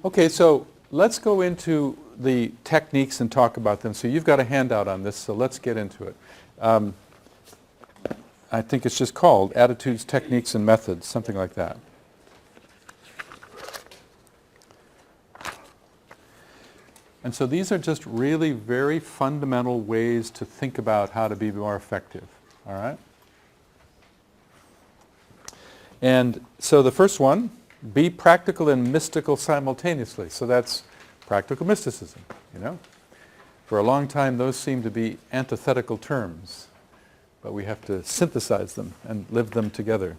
Okay, so let's go into the techniques and talk about them. So you've got a handout on this, so let's get into it. I think it's just called Attitudes, Techniques, and Methods, something like that. And so these are just really very fundamental ways to think about how to be more effective, all right? And so the first one, be practical and mystical simultaneously. So that's practical mysticism, you know. For a long time, those seem to be antithetical terms, but we have to synthesize them and live them together.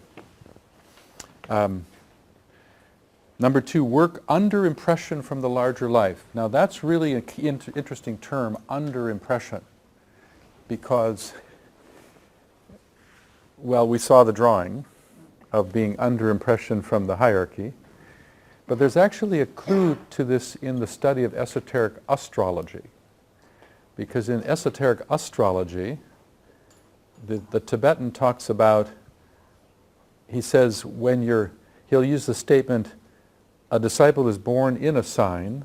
Number two, work under impression from the larger life. Now that's really an interesting term, under impression, because, well, we saw the drawing of being under impression from the hierarchy, but there's actually a clue to this in the study of esoteric astrology, because in esoteric astrology, the Tibetan talks about, he says, he'll use the statement, a disciple is born in a sign,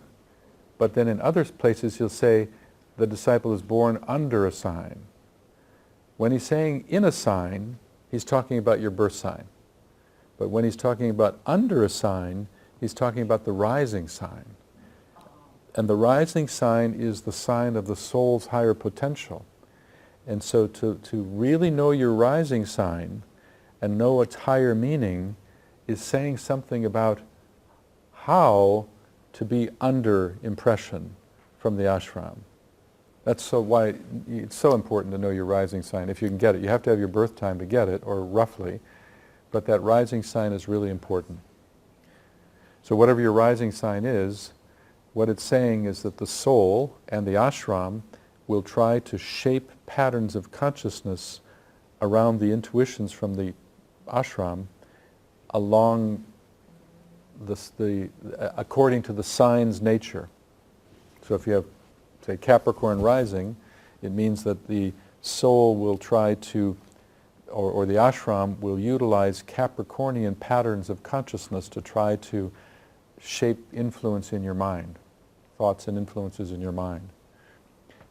but then in other places he'll say the disciple is born under a sign. When he's saying in a sign, he's talking about your birth sign. But when he's talking about under a sign, he's talking about the rising sign. And the rising sign is the sign of the soul's higher potential. And so to really know your rising sign and know its higher meaning is saying something about how to be under impression from the ashram. That's so why it's so important to know your rising sign. If you can get it, you have to have your birth time to get it, or roughly, but that rising sign is really important. So whatever your rising sign is, what it's saying is that the soul and the ashram will try to shape patterns of consciousness around the intuitions from the ashram along according to the sign's nature. So if you have, say, Capricorn rising, it means that the soul will try to, or the ashram will utilize Capricornian patterns of consciousness to try to shape influence in your mind, thoughts and influences in your mind.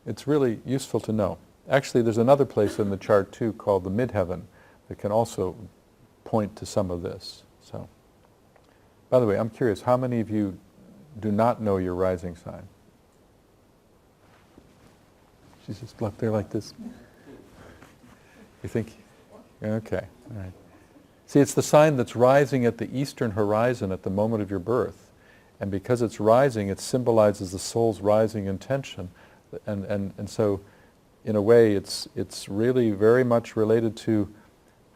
It's really useful to know. Actually, there's another place in the chart too called the midheaven that can also point to some of this. So, by the way, I'm curious, how many of you do not know your rising sign? She's just left there like this. You think? Okay, all right. See, it's the sign that's rising at the eastern horizon at the moment of your birth. And because it's rising, it symbolizes the soul's rising intention. And so, in a way, it's really very much related to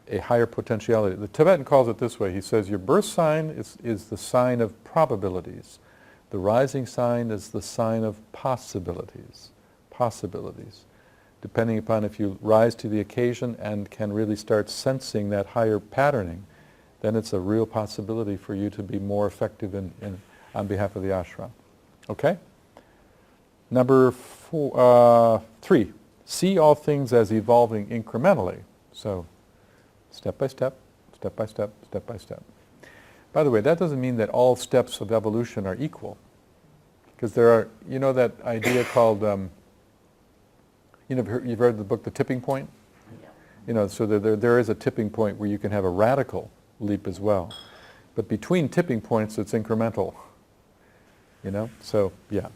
a higher potentiality. The Tibetan calls it this way. He says your birth sign is the sign of probabilities. The rising sign is the sign of possibilities. Possibilities. Depending upon if you rise to the occasion and can really start sensing that higher patterning, then it's a real possibility for you to be more effective on behalf of the ashram. Okay? Number 3, see all things as evolving incrementally. So, step by step, step by step, step by step. By the way, that doesn't mean that all steps of evolution are equal. Because there are, you know that idea called, you've heard the book The Tipping Point? Yeah. You know, so there is a tipping point where you can have a radical leap as well. But between tipping points, it's incremental. You know, so yeah.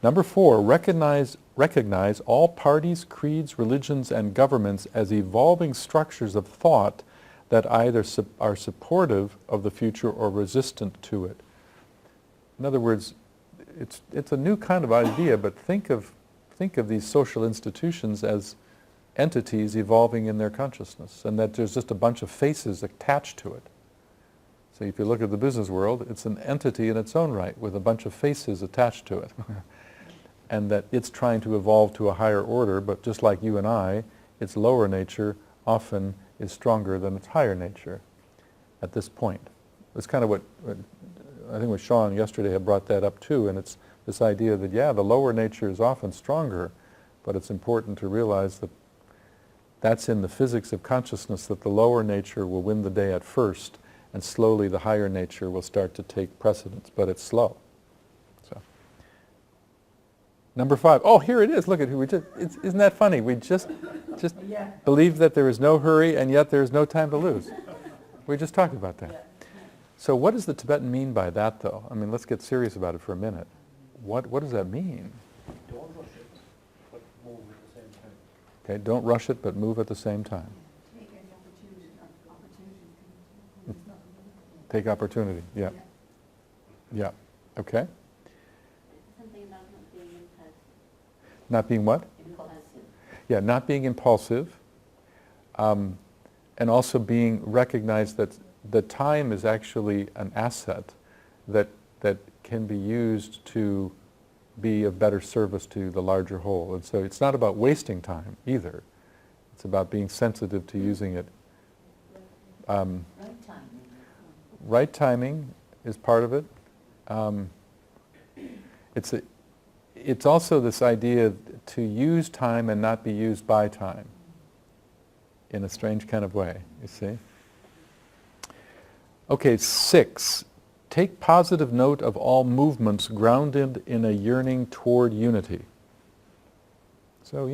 Number 4, recognize all parties, creeds, religions, and governments as evolving structures of thought that either are supportive of the future or resistant to it. In other words, it's a new kind of idea, but think of these social institutions as entities evolving in their consciousness, and that there's just a bunch of faces attached to it. So if you look at the business world, it's an entity in its own right with a bunch of faces attached to it. And that it's trying to evolve to a higher order, but just like you and I, its lower nature often is stronger than its higher nature at this point. It's kind of what I think Sean yesterday had brought that up too, and it's this idea that, yeah, the lower nature is often stronger, but it's important to realize that that's in the physics of consciousness, that the lower nature will win the day at first, and slowly the higher nature will start to take precedence, but it's slow. So, number 5. Oh, here it is. Look at who we just. Isn't that funny? We just believe that there is no hurry, and yet there is no time to lose. We just talked about that. So, what does the Tibetan mean by that, though? I mean, let's get serious about it for a minute. What does that mean? Don't rush it, but move at the same time. Okay, don't rush it, but move at the same time. Take opportunity, yeah. Yeah, okay. Something about not being impulsive. Not being what? Impulsive. Yeah, not being impulsive. And also being recognized that the time is actually an asset that can be used to be of better service to the larger whole. And so it's not about wasting time either. It's about being sensitive to using it. Right timing is part of it. It's also this idea to use time and not be used by time in a strange kind of way, you see. Okay, 6. Take positive note of all movements grounded in a yearning toward unity. So,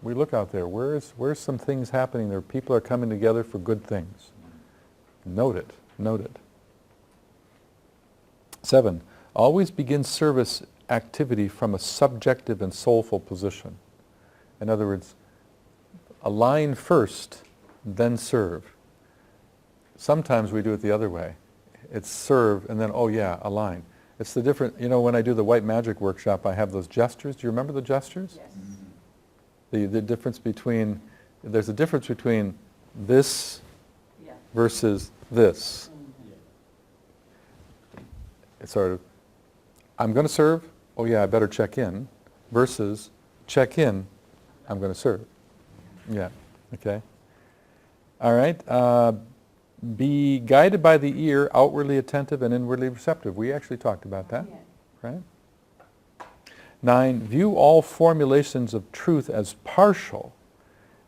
we look out there. Where's some things happening there? People are coming together for good things. Note it. Note it. 7. Always begin service activity from a subjective and soulful position. In other words, align first, then serve. Sometimes we do it the other way. It's serve and then, oh yeah, align. It's the different, when I do the white magic workshop, I have those gestures. Do you remember the gestures? Yes. The difference between, there's a difference between this versus this. It's sort of, I'm going to serve, oh yeah, I better check in, versus check in, I'm going to serve. Yeah, okay. All right. Be guided by the ear, outwardly attentive and inwardly receptive. We actually talked about that, right? 9, view all formulations of truth as partial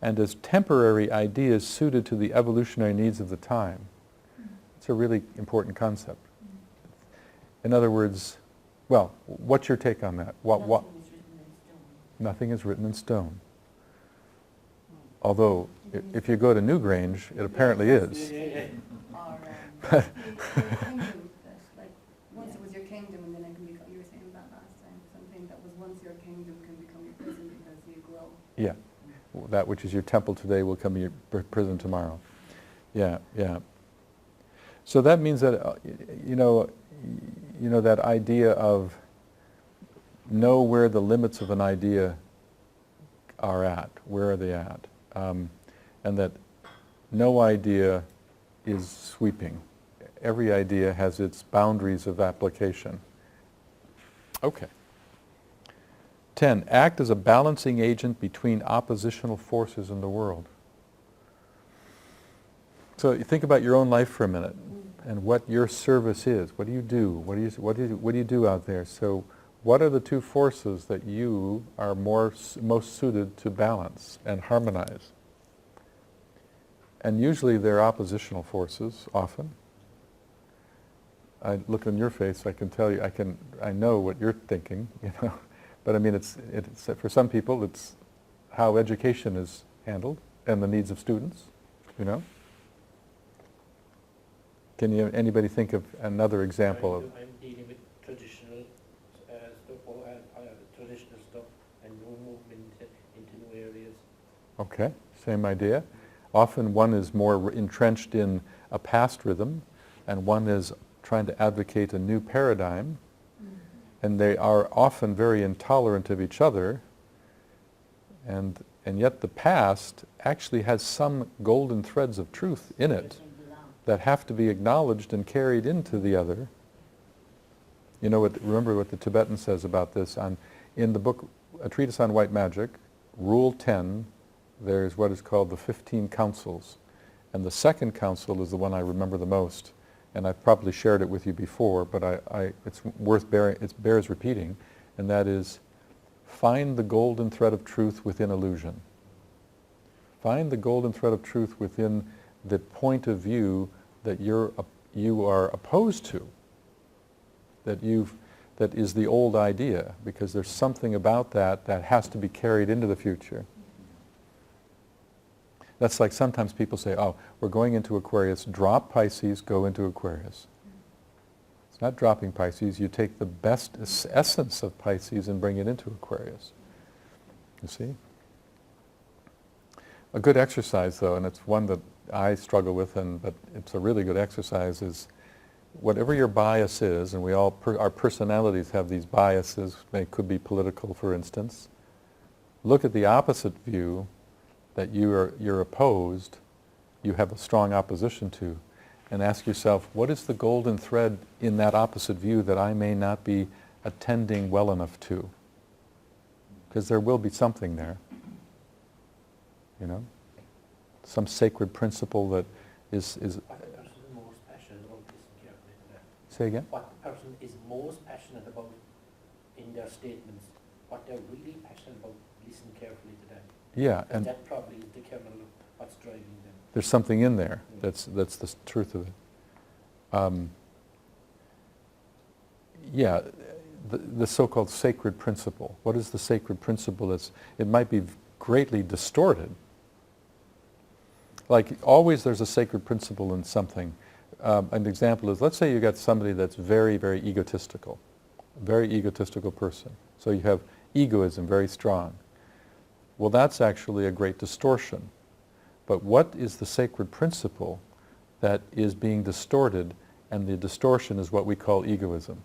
and as temporary ideas suited to the evolutionary needs of the time. It's a really important concept. In other words, well, what's your take on that? Nothing is written in stone. Although, if you go to Newgrange, it apparently is. Or kingdom, like once it was your kingdom, and then it can become. You were saying that last time. Something that was once your kingdom can become your prison because you grow. Yeah, that which is your temple today will come your prison tomorrow. Yeah, yeah. So that means that that idea of know where the limits of an idea are at. Where are they at? And that no idea is sweeping. Every idea has its boundaries of application. Okay. 10, act as a balancing agent between oppositional forces in the world. So you think about your own life for a minute and what your service is. What do you do? What do you do out there? So what are the two forces that you are most suited to balance and harmonize? And usually they're oppositional forces, often. I look on your face, I can tell you, I know what you're thinking, But I mean, it's for some people, it's how education is handled and the needs of students, Can anybody think of another example of? I'm dealing with traditional stuff, or traditional stuff, and no movement into new areas. Okay, same idea. Often one is more entrenched in a past rhythm, and one is trying to advocate a new paradigm, and they are often very intolerant of each other, and yet the past actually has some golden threads of truth in it that have to be acknowledged and carried into the other. Remember what the Tibetan says about this in the book, A Treatise on White Magic, Rule 10, there's what is called the 15 counsels. And the second counsel is the one I remember the most. And I've probably shared it with you before, but it's it bears repeating. And that is, find the golden thread of truth within illusion. Find the golden thread of truth within the point of view that you are opposed to, that is the old idea, because there's something about that has to be carried into the future. That's like sometimes people say, oh, we're going into Aquarius, drop Pisces, go into Aquarius. It's not dropping Pisces, you take the best essence of Pisces and bring it into Aquarius. You see? A good exercise, though, and it's one that I struggle with, but it's a really good exercise, is whatever your bias is, and we all, our personalities have these biases, they could be political, for instance. Look at the opposite view that you're opposed, you have a strong opposition to, and ask yourself, what is the golden thread in that opposite view that I may not be attending well enough to? Because there will be something there, you know? Some sacred principle that is What the person is most passionate about, listen carefully to that. Say again? What the person is most passionate about in their statements, what they're really passionate about, listen carefully to that. Yeah, and that probably is the kernel of what's driving them. there's something in there. That's the truth of it. Yeah, the so-called sacred principle. What is the sacred principle? It might be greatly distorted. Like always there's a sacred principle in something. An example is, let's say you got somebody that's very, very egotistical, a very egotistical person. So you have egoism very strong. Well, that's actually a great distortion. But what is the sacred principle that is being distorted, and the distortion is what we call egoism?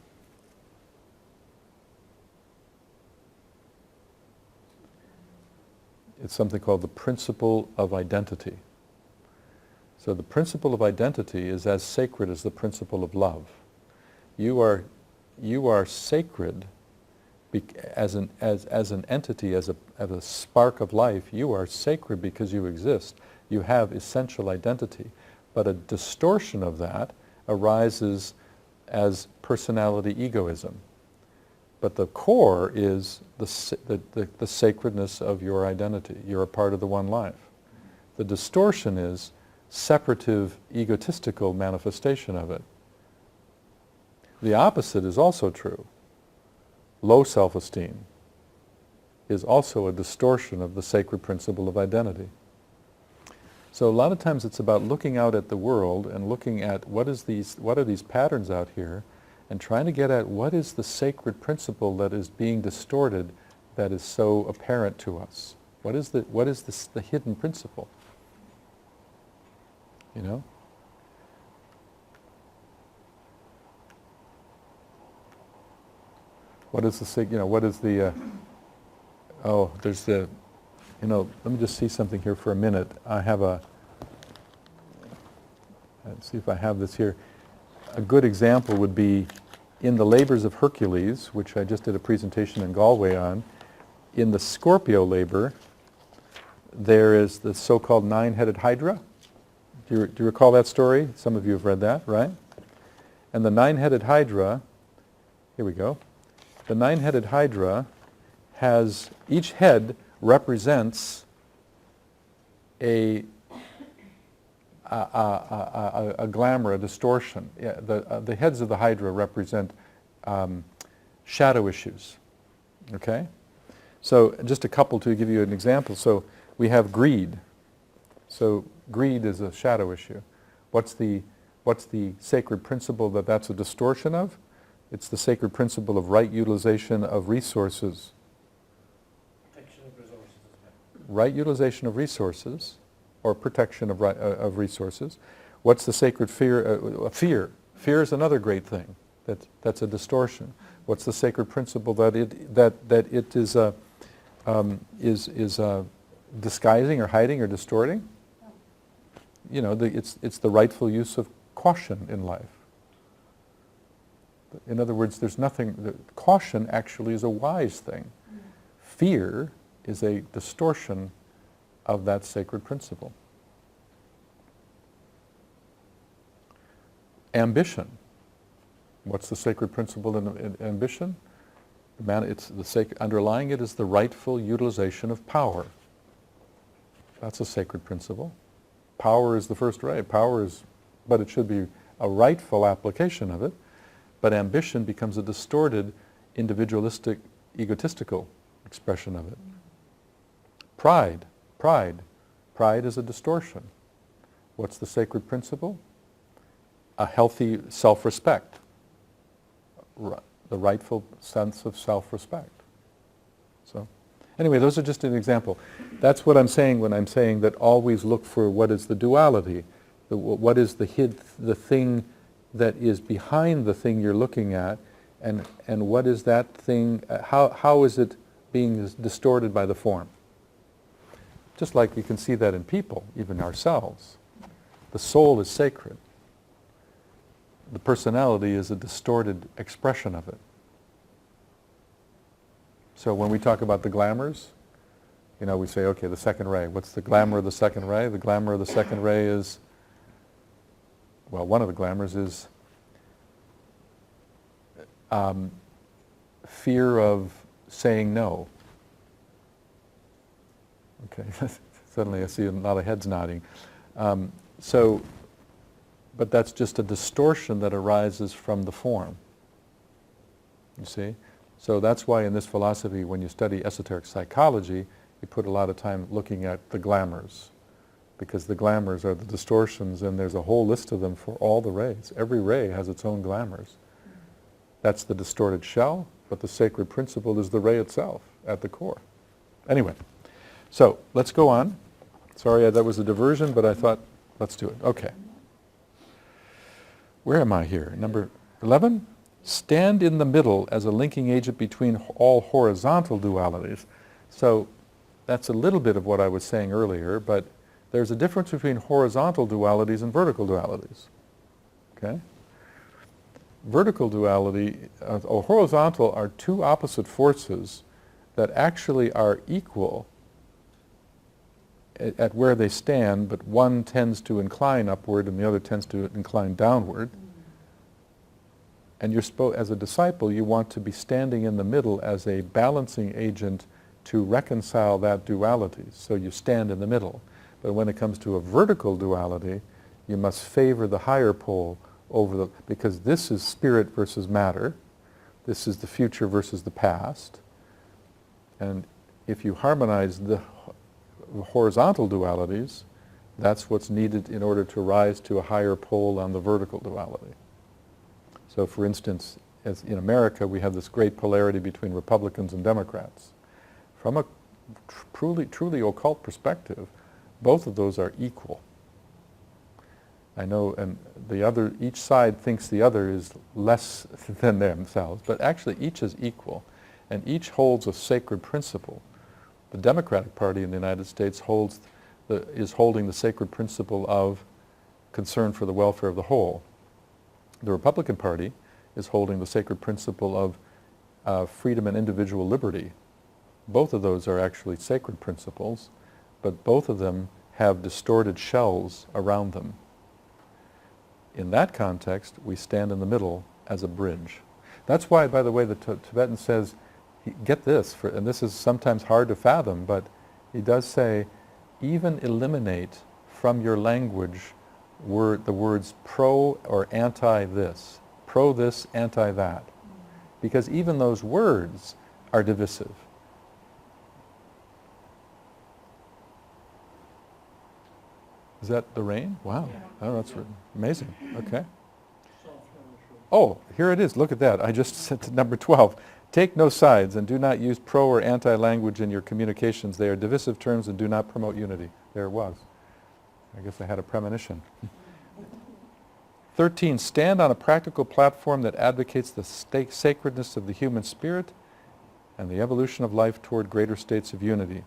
It's something called the principle of identity. So the principle of identity is as sacred as the principle of love. You are sacred as an entity, as a spark of life. You are sacred because you exist. You have essential identity. But a distortion of that arises as personality egoism. But the core is the sacredness of your identity. You're a part of the one life. The distortion is separative, egotistical manifestation of it. The opposite is also true. Low self-esteem is also a distortion of the sacred principle of identity. So a lot of times it's about looking out at the world and looking at what are these patterns out here, and trying to get at what is the sacred principle that is being distorted, that is so apparent to us. What is the hidden principle? You know? What is let me just see something here for a minute. Let's see if I have this here. A good example would be in the Labors of Hercules, which I just did a presentation in Galway on. In the Scorpio labor, there is the so-called nine-headed Hydra. Do you recall that story? Some of you have read that, right? And the nine-headed Hydra, here we go. The nine-headed Hydra has, each head represents a glamour, a distortion. Yeah, the heads of the Hydra represent shadow issues. Okay? So just a couple to give you an example. So we have greed. So greed is a shadow issue. What's the sacred principle that's a distortion of? It's the sacred principle of right utilization of resources. Protection of resources as well. Right utilization of resources, or protection of resources. What's the sacred fear? Fear. Fear is another great thing. That's a distortion. What's the sacred principle that it is disguising or hiding or distorting? You know, it's the rightful use of caution in life. In other words, caution actually is a wise thing. Fear is a distortion of that sacred principle. Ambition. What's the sacred principle in ambition? Underlying it is the rightful utilization of power. That's a sacred principle. Power is the first right. Power is but it should be a rightful application of it. But ambition becomes a distorted, individualistic, egotistical expression of it. Pride is a distortion. What's the sacred principle? A healthy self-respect, the rightful sense of self-respect. So, anyway, those are just an example. That's what I'm saying when I'm saying that always look for what is the duality, what is the thing that is behind the thing you're looking at, and what is that thing, how is it being distorted by the form? Just like we can see that in people, even ourselves. The soul is sacred. The personality is a distorted expression of it. So when we talk about the glamours, we say, okay, the second ray. What's the glamour of the second ray? The glamour of the second ray is, well, one of the glamours is fear of saying no. Okay, suddenly I see a lot of heads nodding. But that's just a distortion that arises from the form. You see? So that's why in this philosophy, when you study esoteric psychology, you put a lot of time looking at the glamours. Because the glamours are the distortions, and there's a whole list of them for all the rays. Every ray has its own glamours. That's the distorted shell, but the sacred principle is the ray itself at the core. Anyway, so let's go on. Sorry, that was a diversion, but I thought, let's do it. Okay. Where am I here? Number 11? Stand in the middle as a linking agent between all horizontal dualities. So that's a little bit of what I was saying earlier, but there's a difference between horizontal dualities and vertical dualities. Okay? Vertical duality, or horizontal, are two opposite forces that actually are equal at where they stand, but one tends to incline upward and the other tends to incline downward. And as a disciple, you want to be standing in the middle as a balancing agent to reconcile that duality. So you stand in the middle. But when it comes to a vertical duality, you must favor the higher pole because this is spirit versus matter. This is the future versus the past. And if you harmonize the horizontal dualities, that's what's needed in order to rise to a higher pole on the vertical duality. So for instance, as in America, we have this great polarity between Republicans and Democrats. From a truly occult perspective, both of those are equal. I know, and each side thinks the other is less than themselves, but actually each is equal, and each holds a sacred principle. The Democratic Party in the United States is holding the sacred principle of concern for the welfare of the whole. The Republican Party is holding the sacred principle of freedom and individual liberty. Both of those are actually sacred principles, but both of them have distorted shells around them. In that context, we stand in the middle as a bridge. That's why, by the way, the Tibetan says, get this, and this is sometimes hard to fathom, but he does say, even eliminate from your language the words pro or anti this. Pro this, anti that. Because even those words are divisive. Is that the rain? Wow. Oh, that's amazing. Okay. Oh, here it is. Look at that. I just said to number 12. Take no sides and do not use pro or anti-language in your communications. They are divisive terms and do not promote unity. There it was. I guess I had a premonition. 13. Stand on a practical platform that advocates the sacredness of the human spirit and the evolution of life toward greater states of unity.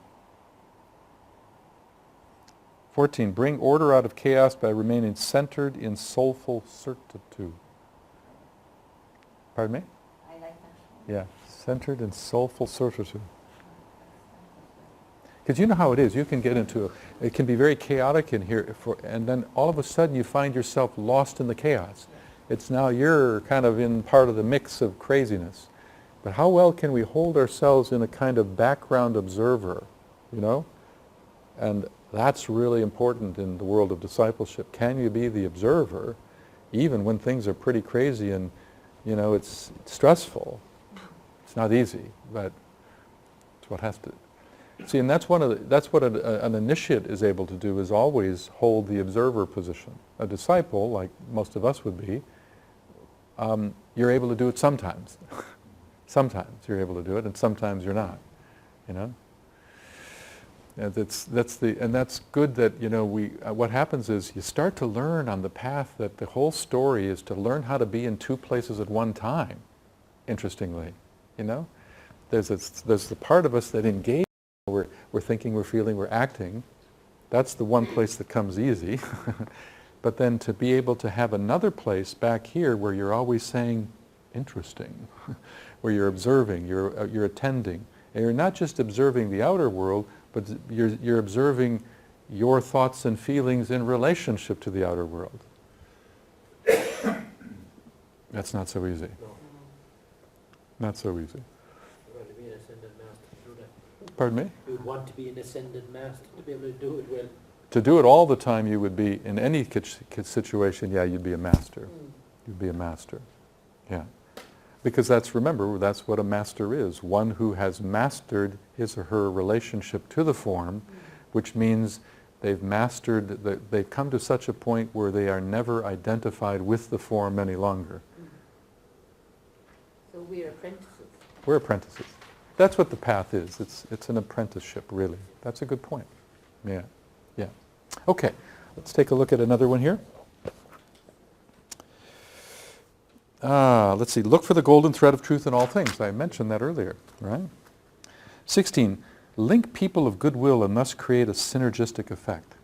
14. Bring order out of chaos by remaining centered in soulful certitude. Pardon me? I like that. Yeah, centered in soulful certitude. Because you know how it is. You can get into it can be very chaotic in here, and then all of a sudden you find yourself lost in the chaos. It's now you're kind of in part of the mix of craziness. But how well can we hold ourselves in a kind of background observer, you know? And that's really important in the world of discipleship. Can you be the observer even when things are pretty crazy and, you know, it's stressful? It's not easy, but it's what has to. See, and that's that's what an initiate is able to do, is always hold the observer position. A disciple, like most of us would be, you're able to do it sometimes. Sometimes you're able to do it, and sometimes you're not. You know. And that's good that, you know, what happens is you start to learn on the path that the whole story is to learn how to be in two places at one time. Interestingly, you know, there's the part of us that engages. We're thinking, we're feeling, we're acting. That's the one place that comes easy. But then to be able to have another place back here where you're always saying, interesting, where you're observing, you're attending, and you're not just observing the outer world, but you're observing your thoughts and feelings in relationship to the outer world. That's not so easy. Not so easy. Pardon me? You would want to be an ascended master to be able to do it well. To do it all the time, you would be, in any situation, yeah, you'd be a master. You'd be a master. Yeah. Because remember, that's what a master is. One who has mastered his or her relationship to the form, which means they've they've come to such a point where they are never identified with the form any longer. So we're apprentices. We're apprentices. That's what the path is. It's an apprenticeship, really. That's a good point. Yeah. Yeah. Okay. Let's take a look at another one here. Let's see. Look for the golden thread of truth in all things. I mentioned that earlier, right? 16. Link people of goodwill and thus create a synergistic effect.